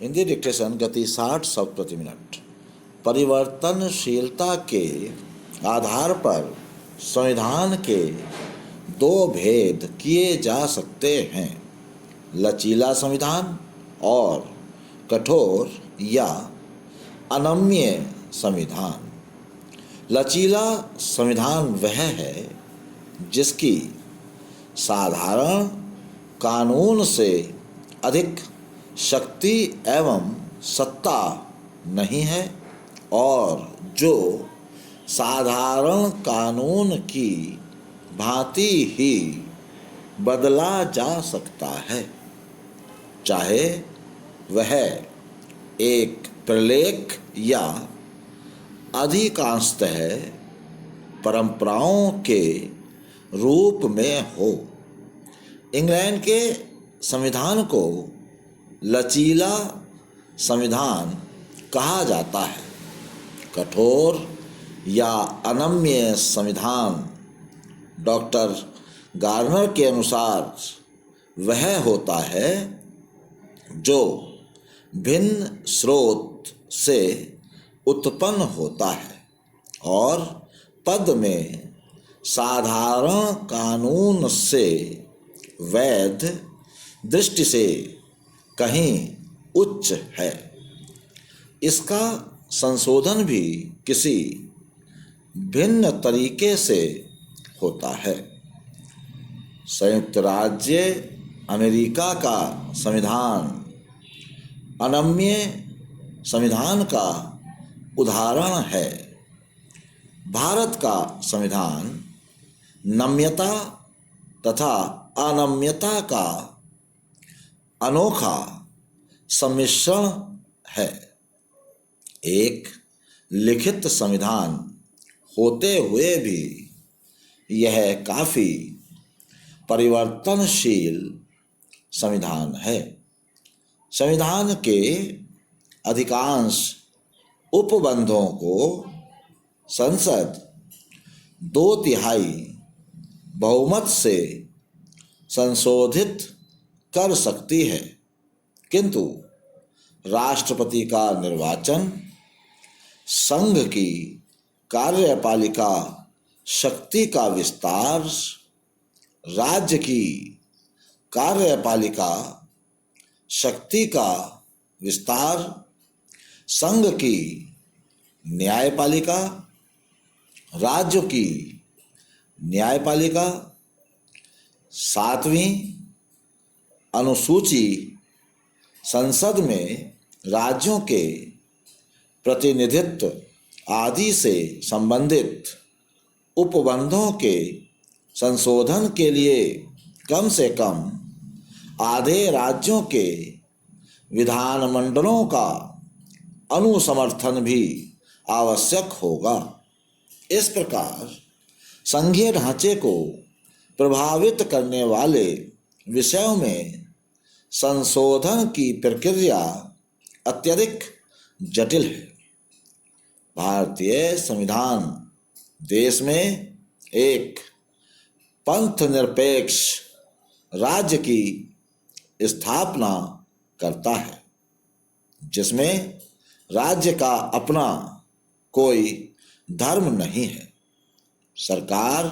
Hindi dictation गति 60 शब्द प्रति मिनट। परिवर्तनशीलता के आधार पर संविधान के दो भेद किए जा सकते हैं, लचीला संविधान और कठोर या अनम्य संविधान। लचीला संविधान वह है जिसकी साधारण कानून से अधिक शक्ति एवं सत्ता नहीं है और जो साधारण कानून की भांति ही बदला जा सकता है, चाहे वह एक प्रलेख या अधिकांशतः परंपराओं के रूप में हो। इंग्लैंड के संविधान को लचीला संविधान कहा जाता है। कठोर या अनम्य संविधान डॉक्टर गार्नर के अनुसार वह होता है जो भिन्न स्रोत से उत्पन्न होता है और पद में साधारण कानून से वैध दृष्टि से कहीं उच्च है। इसका संशोधन भी किसी भिन्न तरीके से होता है। संयुक्त राज्य अमेरिका का संविधान अनम्य संविधान का उदाहरण है। भारत का संविधान नम्यता तथा अनम्यता का अनोखा सम्मिश्रण है। एक लिखित संविधान होते हुए भी यह काफ़ी परिवर्तनशील संविधान है। संविधान के अधिकांश उपबंधों को संसद 2/3 बहुमत से संशोधित कर सकती है, किंतु राष्ट्रपति का निर्वाचन संघ की कार्यपालिका शक्ति का विस्तार, राज्य की कार्यपालिका शक्ति का विस्तार, संघ की न्यायपालिका, राज्यों की न्यायपालिका, 7वीं अनुसूची संसद में राज्यों के प्रतिनिधित्व आदि से संबंधित उपबंधों के संशोधन के लिए कम से कम आधे राज्यों के विधानमंडलों का अनुसमर्थन भी आवश्यक होगा। इस प्रकार संघीय ढांचे को प्रभावित करने वाले विषयों में संशोधन की प्रक्रिया अत्यधिक जटिल है। भारतीय संविधान देश में एक पंथ निरपेक्ष राज्य की स्थापना करता है, जिसमें राज्य का अपना कोई धर्म नहीं है। सरकार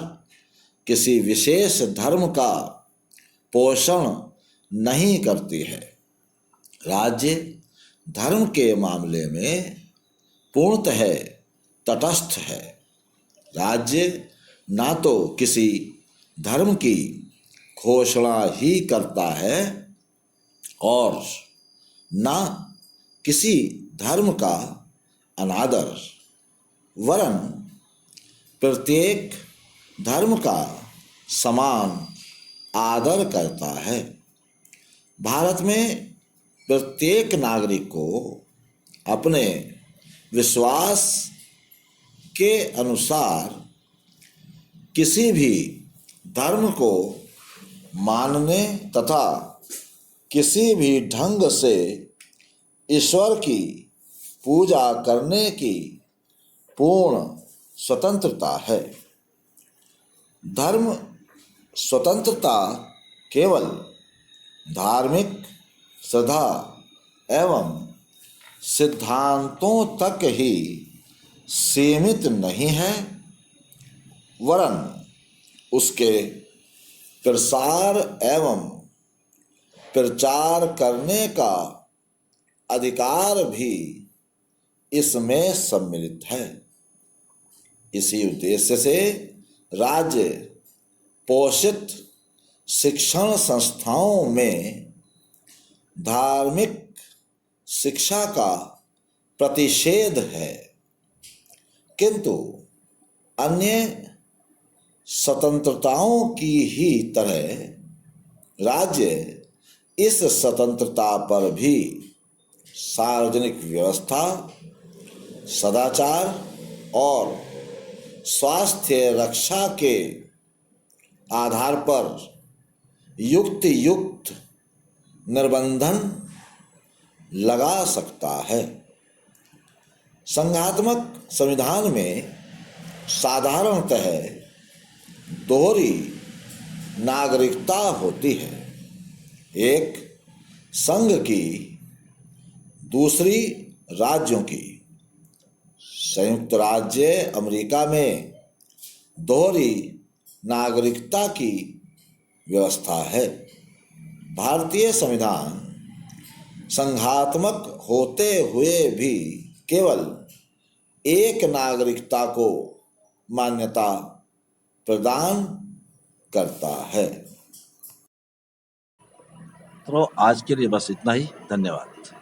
किसी विशेष धर्म का पोषण नहीं करती है। राज्य धर्म के मामले में पूर्णतः तटस्थ है। राज्य ना तो किसी धर्म की घोषणा ही करता है और ना किसी धर्म का अनादर, वरन प्रत्येक धर्म का समान आदर करता है। भारत में प्रत्येक नागरिक को अपने विश्वास के अनुसार किसी भी धर्म को मानने तथा किसी भी ढंग से ईश्वर की पूजा करने की पूर्ण स्वतंत्रता है। धर्म स्वतंत्रता केवल धार्मिक श्रद्धा एवं सिद्धांतों तक ही सीमित नहीं है, वरन उसके प्रसार एवं प्रचार करने का अधिकार भी इसमें सम्मिलित है। इसी उद्देश्य से राज्य पोषित शिक्षण संस्थाओं में धार्मिक शिक्षा का प्रतिषेध है, किंतु अन्य स्वतंत्रताओं की ही तरह राज्य इस स्वतंत्रता पर भी सार्वजनिक व्यवस्था, सदाचार और स्वास्थ्य रक्षा के आधार पर युक्त निर्बंधन लगा सकता है। संघात्मक संविधान में साधारणतः दोहरी नागरिकता होती है, एक संघ की, दूसरी राज्यों की। संयुक्त राज्य अमेरिका में दोहरी नागरिकता की व्यवस्था है। भारतीय संविधान संघात्मक होते हुए भी केवल एक नागरिकता को मान्यता प्रदान करता है। तो आज के लिए बस इतना ही। धन्यवाद।